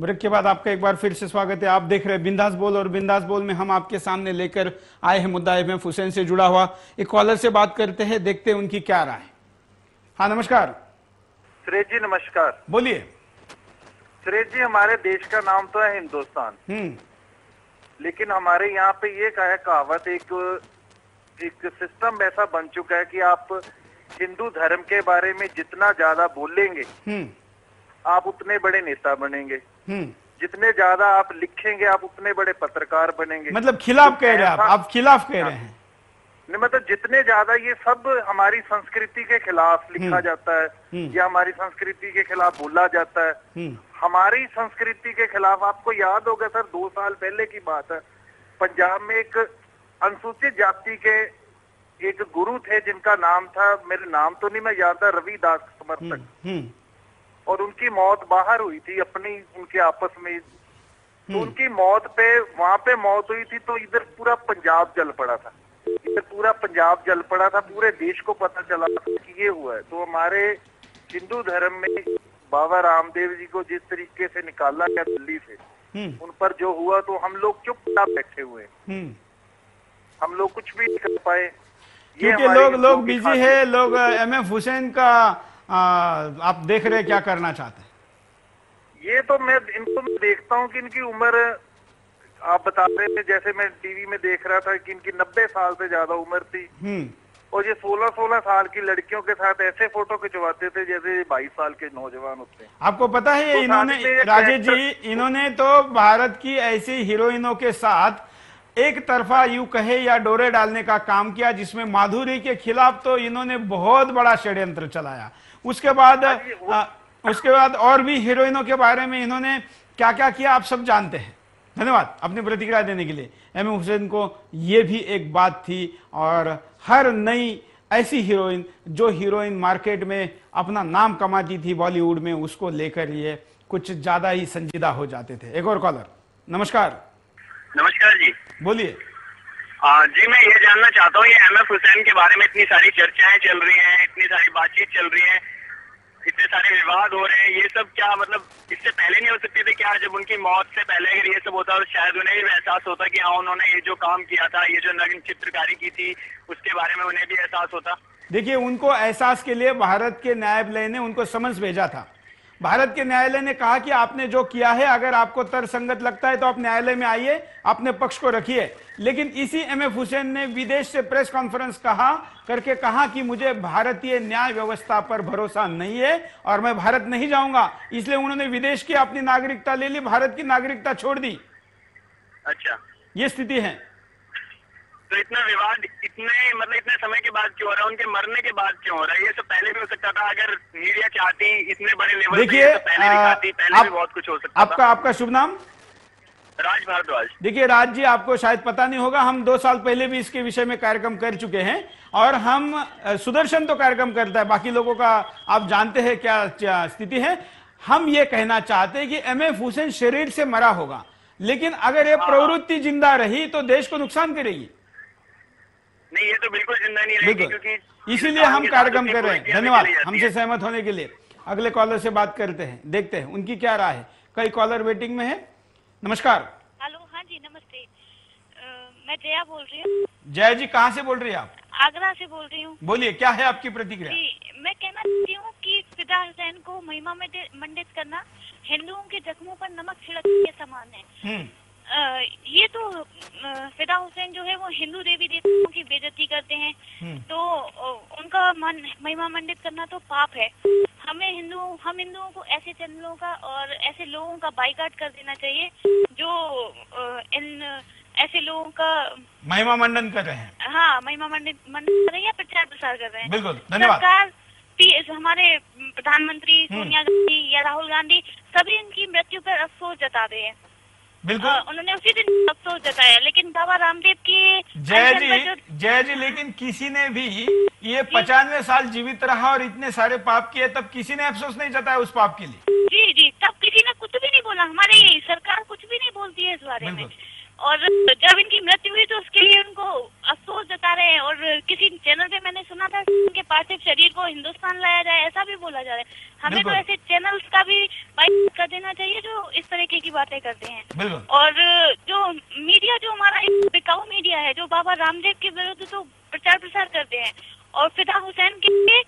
Break के बाद आपका एक बार फिर से स्वागत है। आप देख रहे हैं बिंदास बोल, और बिंदास बोल में हम आपके सामने लेकर आए हैं मुद्दा एमएफ हुसैन से जुड़ा हुआ। एक कॉलर से बात करते हैं, देखते हैं उनकी क्या राय। हाँ नमस्कार सुरेश जी, नमस्कार। बोलिए। सुरेश जी, हमारे देश का नाम तो है हिंदुस्तान, लेकिन हमारे यहाँ पे ये कहावत एक सिस्टम ऐसा बन चुका है कि आप हिंदू धर्म के बारे में जितना ज्यादा बोलेंगे आप उतने बड़े नेता बनेंगे, जितने ज्यादा आप लिखेंगे आप उतने बड़े पत्रकार बनेंगे। मतलब खिलाफ कह रहे हैं आप खिलाफ कह रहे हैं? नहीं, मतलब जितने ज्यादा ये सब हमारी संस्कृति के खिलाफ लिखा जाता है या हमारी संस्कृति के खिलाफ बोला जाता है, हमारी संस्कृति के खिलाफ। आपको याद होगा सर, 2 साल पहले की बात है, पंजाब में एक अनुसूचित जाति के एक गुरु थे जिनका नाम था, मेरे नाम तो नहीं मैं याद था, रविदास समर्थक, और उनकी मौत बाहर हुई थी अपनी उनके आपस में। तो उनकी मौत पे वहां पे मौत हुई थी तो इधर पूरा पंजाब जल पड़ा था, इधर पूरा पंजाब जल पड़ा था, पूरे देश को पता चला था कि ये हुआ है। तो हमारे हिंदू धर्म में बाबा रामदेव जी को जिस तरीके से निकाला गया दिल्ली से, उन पर जो हुआ, तो हम लोग चुपचाप बैठे हुए, हम लोग कुछ भी नहीं कर पाए, क्योंकि लोग बिजी है। लोग एमएफ हुसैन का आप देख रहे हैं क्या करना चाहते हैं? ये तो मैं इनको देखता हूँ कि इनकी उम्र, आप बता रहे थे, जैसे मैं टीवी में देख रहा था कि इनकी 90 साल से ज्यादा उम्र थी, और ये 16-16 साल की लड़कियों के साथ ऐसे फोटो खिंचवाते थे जैसे 22 साल के नौजवान होते हैं। आपको पता है तो इन्होंने, राजेश जी, इन्होंने तो भारत की ऐसी हीरोइनों के साथ एक तरफा यूं कहे या डोरे डालने का काम किया, जिसमें माधुरी के खिलाफ तो इन्होंने बहुत बड़ा षड्यंत्र चलाया। उसके बाद और भी हीरोइनों के बारे में इन्होंने क्या क्या किया आप सब जानते हैं। धन्यवाद अपनी प्रतिक्रिया देने के लिए। एमएफ हुसैन को ये भी एक बात थी, और हर नई ऐसी हीरोइन जो हीरोइन मार्केट में अपना नाम कमाती थी बॉलीवुड में, उसको लेकर ये कुछ ज्यादा ही संजीदा हो जाते थे। एक और कॉलर। नमस्कार। नमस्कार जी, बोलिए। जी, मैं ये जानना चाहता हूँ, ये एमएफ हुसैन के बारे में इतनी सारी चर्चाएं चल रही हैं, इतनी सारी बातचीत चल रही है, इतने सारे विवाद हो रहे हैं, ये सब क्या मतलब इससे पहले नहीं हो सकते थे क्या? जब उनकी मौत से पहले अगर ये सब होता तो शायद उन्हें भी एहसास होता कि हाँ, उन्होंने ये जो काम किया था, ये जो नग्न चित्रकारी की थी, उसके बारे में उन्हें भी एहसास होता। देखिए, उनको एहसास के लिए भारत के न्यायालय ने उनको समन्स भेजा था। भारत के न्यायालय ने कहा कि आपने जो किया है, अगर आपको तर्कसंगत लगता है तो आप न्यायालय में आइए, अपने पक्ष को रखिए। लेकिन इसी एमएफ हुसैन ने विदेश से प्रेस कॉन्फ्रेंस करके कहा कि मुझे भारतीय न्याय व्यवस्था पर भरोसा नहीं है और मैं भारत नहीं जाऊंगा, इसलिए उन्होंने विदेश की अपनी नागरिकता ले ली, भारत की नागरिकता छोड़ दी। अच्छा, ये स्थिति है। तो इतना विवाद इतने समय के बाद क्यों हो रहा है? उनके मरने के बाद क्यों हो रहा है? ये सब पहले भी हो सकता था, अगर मीडिया चाहती इतने बड़े लेवल पे, देखिए, पहले दिखाती, पहले भी बहुत कुछ हो सकता था। आपका शुभ नाम? राज भारद्वाज। देखिए राज जी, आपको शायद पता नहीं होगा, हम 2 साल पहले भी इसके विषय में कार्यक्रम कर चुके हैं, और हम सुदर्शन तो कार्यक्रम करता है, बाकी लोगों का आप जानते हैं क्या स्थिति है। हम ये कहना चाहते हैं कि एमएफ हुसैन शरीर से मरा होगा, लेकिन अगर ये प्रवृत्ति जिंदा रही तो देश को नुकसान करेगी। नहीं, ये तो बिल्कुल जिंदा नहीं रहेगी, क्योंकि इसीलिए हम कार्यक्रम कर रहे हैं। धन्यवाद हमसे सहमत होने के लिए। अगले कॉलर से बात करते हैं, देखते हैं उनकी क्या राय है। कई कॉलर वेटिंग में है। नमस्कार। हेलो, हाँ जी, नमस्ते। मैं जया बोल रही हूँ। जया जी, कहाँ से बोल रही है आप? आगरा से बोल रही हूँ। बोलिए, क्या है आपकी प्रतिक्रिया? जी, मैं कहना चाहती हूँ कि फिदा हुसैन को महिमा में मंडित करना हिंदुओं के जख्मों पर नमक छिड़कने के समान है। ये तो फिदा हुसैन जो है वो हिंदू देवी देवताओं की बेइज्जती करते हैं, तो उनका महिमा मंडित करना तो पाप है। हम हिंदुओं को ऐसे चैनलों का और ऐसे लोगों का बाइकाट कर देना चाहिए जो इन ऐसे लोगों का महिमा मंडन कर रहे हैं। हाँ, महिमा मंडन कर रहे हैं या प्रचार प्रसार कर रहे हैं। बिल्कुल, धन्यवाद। सरकार, हमारे प्रधानमंत्री सोनिया गांधी या राहुल गांधी सभी इनकी मृत्यु पर अफसोस जता रहे हैं। बिल्कुल, उन्होंने उसी दिन अफसोस जताया, लेकिन बाबा रामदेव की जय जी, लेकिन किसी ने भी ये 95 साल जीवित रहा और इतने सारे पाप किए, तब किसी ने अफसोस नहीं जताया उस पाप के लिए। जी, तब किसी ने कुछ भी नहीं बोला। हमारी सरकार कुछ भी नहीं बोलती है इस बारे में। और जब इनकी मृत्यु हुई तो उसके लिए उनको अफसोस जता रहे हैं। और किसी चैनल पे मैंने सुना था उनके पार्थिव शरीर को हिंदुस्तान लाया जाए, ऐसा भी बोला जा रहा है। हमें तो ऐसे चैनल्स का भी बाइक कर देना चाहिए जो इस तरीके की बातें करते हैं। और जो मीडिया, जो हमारा बिकाऊ मीडिया है, जो बाबा रामदेव के विरुद्ध तो प्रचार प्रसार करते हैं और फिदा हुसैन के लिए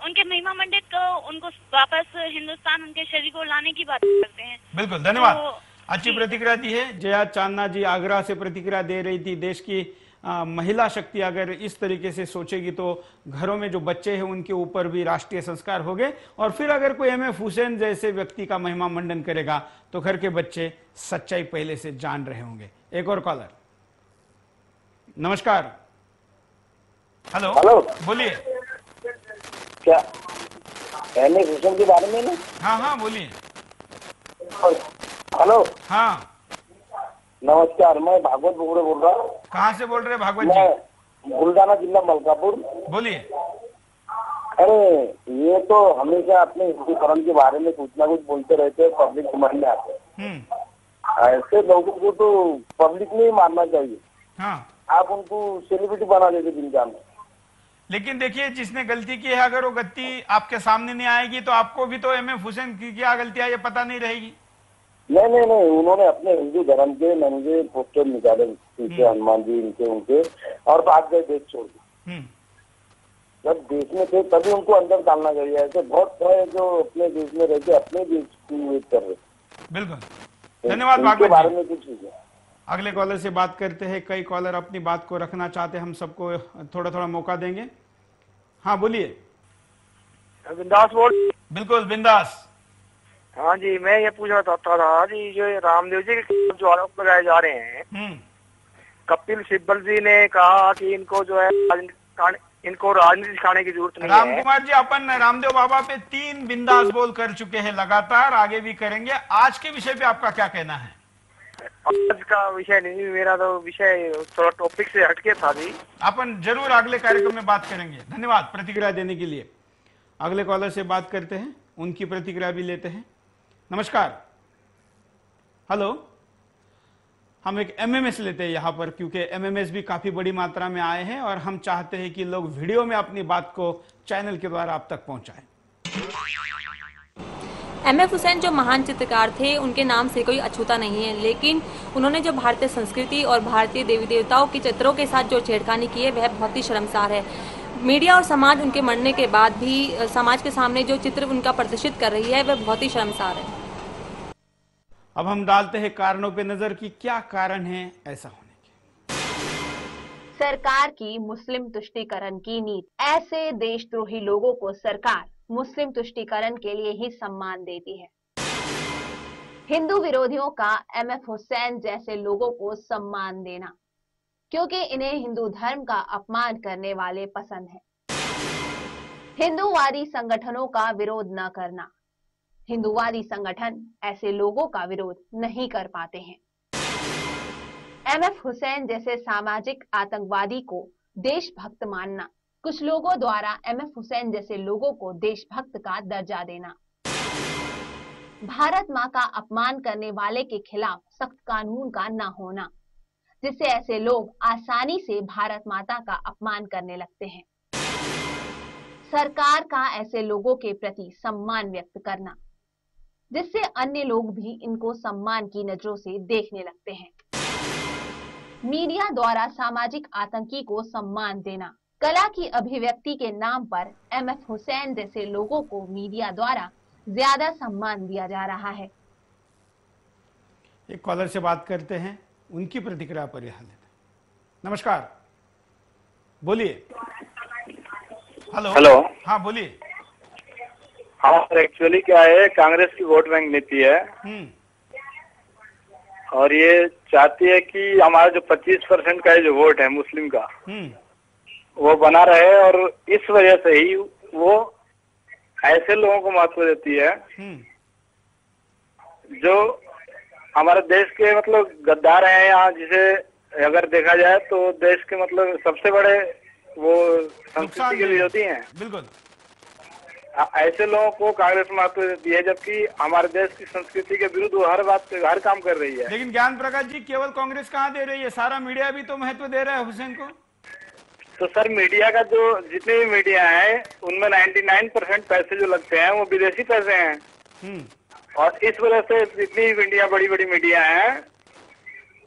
उनके महिमा मंडित को उनको वापस हिंदुस्तान उनके शरीर को लाने की बात करते हैं। बिल्कुल, धन्यवाद। अच्छी प्रतिक्रिया दी है। जया चांदना जी आगरा से प्रतिक्रिया दे रही थी। देश की महिला शक्ति अगर इस तरीके से सोचेगी तो घरों में जो बच्चे हैं उनके ऊपर भी राष्ट्रीय संस्कार हो गए, और फिर अगर कोई MF हुसैन जैसे व्यक्ति का महिमा मंडन करेगा तो घर के बच्चे सच्चाई पहले से जान रहे होंगे। एक और कॉलर। नमस्कार। हेलो, बोलिए। क्या MF हुसैन के बारे में ना? हाँ बोलिए। हेलो, हाँ नमस्कार, मैं भागवत बोगड़े बोल रहा हूँ। कहाँ से बोल रहे हैं भागवत जी? मैं बुल्डाना जिला मलकापुर। बोलिए। अरे ये तो हमेशा अपने हिंदू धर्म के बारे में कुछ ना कुछ बोलते रहते हैं, पब्लिक समझ में आते हैं। ऐसे लोगों को तो पब्लिक में ही मारना चाहिए। हाँ, आप उनको सेलिब्रिटी बना देते दुनिया में। लेकिन देखिए, जिसने गलती की है अगर वो गलती आपके सामने नहीं आएगी तो आपको भी तो MF हुसैन की क्या गलती है ये पता नहीं रहेगी। नहीं, उन्होंने अपने हिंदू धर्म के नंगे पोस्टर निकाले पीछे, हनुमान जी इनके उनके, और भाग गए देश छोड़ के। जब देश में थे तभी उनको अंदर डालना चाहिए। ऐसे बहुत है जो अपने देश में रहकर अपने देश की वेट कर रहे। बिल्कुल, धन्यवाद भागवत बारे जी। में कुछ है। अगले कॉलर से बात करते हैं। कई कॉलर अपनी बात को रखना चाहते हैं, हम सबको थोड़ा थोड़ा मौका देंगे। हाँ बोलिए। बिंदास बोल। बिल्कुल बिंदास। हाँ जी, मैं ये पूछना चाहता था जी, जो रामदेव जी के जो आरोप लगाए जा रहे हैं, कपिल सिब्बल जी ने कहा कि इनको जो है इनको राजनीति सिखाने की जरूरत नहीं है। राम कुमार जी, अपन रामदेव बाबा पे 3 बिंदास बोल कर चुके हैं, लगातार आगे भी करेंगे। आज के विषय पे आपका क्या कहना है? आज का विषय नहीं, मेरा तो विषय थोड़ा टॉपिक से हटके था जी। अपन जरूर अगले कार्यक्रम में बात करेंगे। धन्यवाद प्रतिक्रिया देने के लिए। अगले कॉलर से बात करते हैं, उनकी प्रतिक्रिया भी लेते हैं। नमस्कार। हेलो, हम एक MMS लेते हैं यहां पर, क्योंकि MMS भी काफी बड़ी मात्रा में आए हैं और हम चाहते हैं कि लोग वीडियो में अपनी बात को चैनल के द्वारा आप तक पहुंचाएं। MF हुसैन जो महान चित्रकार थे, उनके नाम से कोई अछूता नहीं है, लेकिन उन्होंने जो भारतीय संस्कृति और भारतीय देवी देवताओं के चित्रों के साथ जो छेड़खानी की है वह बहुत ही शर्मसार है। मीडिया और समाज उनके मरने के बाद भी समाज के सामने जो चित्र उनका प्रदर्शित कर रही है वह बहुत ही शर्मसार है। अब हम डालते हैं कारणों पे नजर कि क्या कारण है ऐसा होने के। सरकार की मुस्लिम तुष्टीकरण की नीति। ऐसे देशद्रोही लोगों को सरकार मुस्लिम तुष्टीकरण के लिए ही सम्मान देती है। हिंदू विरोधियों का MF हुसैन जैसे लोगों को सम्मान देना, क्योंकि इन्हें हिंदू धर्म का अपमान करने वाले पसंद है। हिंदूवादी संगठनों का विरोध न करना। हिंदूवादी संगठन ऐसे लोगों का विरोध नहीं कर पाते हैं। MF हुसैन जैसे सामाजिक आतंकवादी को देशभक्त मानना। कुछ लोगों द्वारा MF हुसैन जैसे लोगों को देशभक्त का दर्जा देना। भारत मां का अपमान करने वाले के खिलाफ सख्त कानून का न होना, जिससे ऐसे लोग आसानी से भारत माता का अपमान करने लगते हैं। सरकार का ऐसे लोगों के प्रति सम्मान व्यक्त करना, जिससे अन्य लोग भी इनको सम्मान की नजरों से देखने लगते हैं। मीडिया द्वारा सामाजिक आतंकी को सम्मान देना। कला की अभिव्यक्ति के नाम पर MF हुसैन जैसे लोगों को मीडिया द्वारा ज्यादा सम्मान दिया जा रहा है। एक कॉलर से बात करते हैं, उनकी प्रतिक्रिया पर यहाँ लेते हैं। नमस्कार, बोलिए। हेलो। हाँ बोलिए। हाँ, एक्चुअली क्या है, कांग्रेस की वोट बैंक नीति है और ये चाहती है कि हमारा जो 25% का जो वोट है मुस्लिम का वो बना रहे, और इस वजह से ही वो ऐसे लोगों को महत्व देती है जो हमारे देश के मतलब गद्दार हैं यहाँ, जिसे अगर देखा जाए तो देश के मतलब सबसे बड़े वो संस्कृति के विरोधी हैं। बिल्कुल। ऐसे लोगों को कांग्रेस महत्व देती है, जबकि हमारे देश की संस्कृति के विरुद्ध वो हर बात पे हर काम कर रही है। लेकिन ज्ञान प्रकाश जी, केवल कांग्रेस कहाँ दे रही है, सारा मीडिया भी तो महत्व दे रहा है हुसैन को। तो सर मीडिया का जो जितने भी मीडिया है उनमें 99% पैसे जो लगते हैं वो विदेशी पैसे हैं। और इस वजह से जितनी मीडिया बड़ी बड़ी मीडिया हैं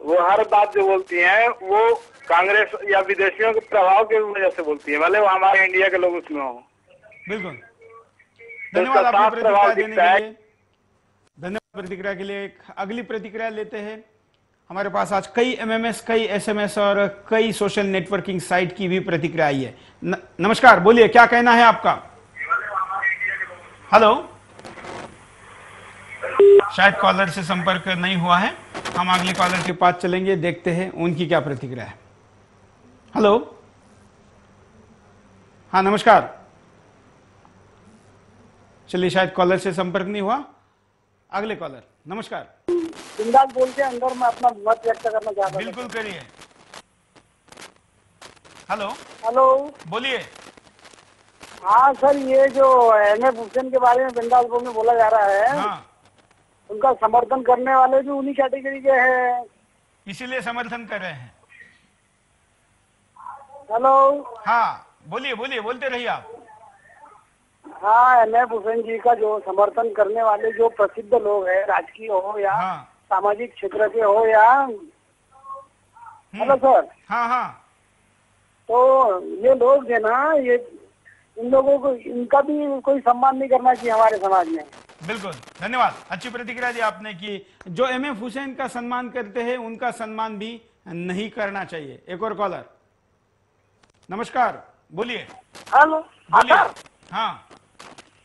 वो हर बात जो बोलती हैं वो कांग्रेस या विदेशियों के प्रभाव की वजह से बोलती है, भले वो हमारे इंडिया के लोग उसमें हो। बिल्कुल, धन्यवाद आपकी प्रतिक्रिया देने के लिए। धन्यवाद प्रतिक्रिया के लिए। एक अगली प्रतिक्रिया लेते हैं। हमारे पास आज कई एमएमएस, कई एसएमएस और कई सोशल नेटवर्किंग साइट की भी प्रतिक्रिया आई है। नमस्कार, बोलिए, क्या कहना है आपका? हेलो, शायद कॉलर से संपर्क नहीं हुआ है। हम अगले कॉलर के पास चलेंगे, देखते हैं उनकी क्या प्रतिक्रिया है। हेलो, हाँ नमस्कार। चलिए, शायद कॉलर से संपर्क नहीं हुआ। अगले कॉलर, नमस्कार। बिंदास बोल के अंदर मैं अपना मत व्यक्त करना चाहता हूं। बिल्कुल करिए। हेलो हेलो, बोलिए। हाँ सर, ये जो एमएफ हुसैन के बारे में बिंदास बोल में बोला जा रहा है, हाँ, उनका समर्थन करने वाले भी उन्हीं कैटेगरी के हैं, इसीलिए समर्थन कर रहे हैं। हेलो, हाँ बोलिए, बोलिए, बोलते रहिए आप। हाँ, एमएफ हुसैन जी का जो समर्थन करने वाले जो प्रसिद्ध लोग हैं, राजकीय हो या सामाजिक क्षेत्र के हो या, हेलो सर, हाँ हाँ, तो ये लोग है ना, ये इन लोगों को इनका भी कोई सम्मान नहीं करना चाहिए हमारे समाज में। बिल्कुल, धन्यवाद, अच्छी प्रतिक्रिया दी आपने कि जो एमएफ हुसैन का सम्मान करते हैं उनका सम्मान भी नहीं करना चाहिए। एक और कॉलर, नमस्कार, बोलिए। हेलो, बोलिए। हाँ,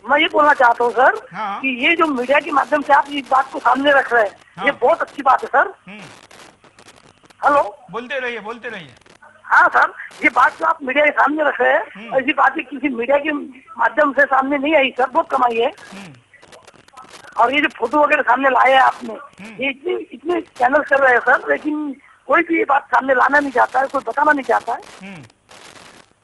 मैं ये बोलना चाहता हूँ सर, हाँ, कि ये जो मीडिया के माध्यम से आप इस बात को सामने रख रहे हैं, हाँ, ये बहुत अच्छी बात है सर। हेलो, बोलते रहिए, बोलते रहिए। हाँ सर, ये बात जो आप मीडिया के सामने रख रहे हैं, ऐसी बातें किसी मीडिया के माध्यम से सामने नहीं आई सर, बहुत कमाई है। और ये जो फोटो वगैरह सामने लाए हैं आपने, ये इतने चैनल कर रहे हैं सर, लेकिन कोई भी ये बात सामने लाना नहीं चाहता है, कोई बताना नहीं चाहता है।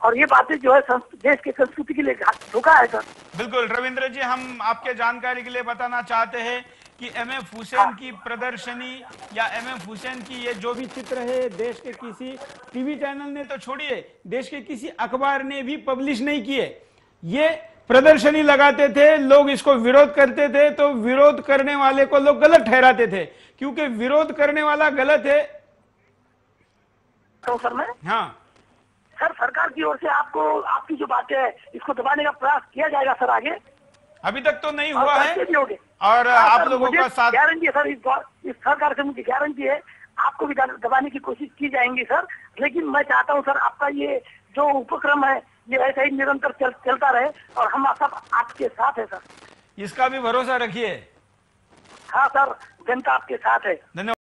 और ये बातें जो है देश की संस्कृति के लिए धोखा है सर। बिल्कुल रविंद्र जी, हम आपके जानकारी के लिए बताना चाहते हैं कि एमएफ हुसैन की प्रदर्शनी या एमएफ हुसैन की ये जो भी चित्र है, देश के किसी टीवी चैनल ने तो छोड़िए, देश के किसी अखबार ने भी पब्लिश नहीं किए। ये प्रदर्शनी लगाते थे, लोग इसको विरोध करते थे, तो विरोध करने वाले को लोग गलत ठहराते थे, क्योंकि विरोध करने वाला गलत है। तो सर मैं, हाँ सर, सरकार की ओर से आपको आपकी जो बातें है इसको दबाने का प्रयास किया जाएगा सर आगे। अभी तक तो नहीं हुआ है, और आप लोगों का साथ गारंटी है सर, इस सरकार से मुझे गारंटी है, आपको भी दबाने की कोशिश की जाएंगी सर। लेकिन मैं चाहता हूं सर, आपका ये जो उपक्रम है ये ऐसा ही निरंतर चलता रहे, और हम सब आपके साथ है सर। इसका भी भरोसा रखिए। हाँ सर, जनता आपके साथ है। धन्यवाद।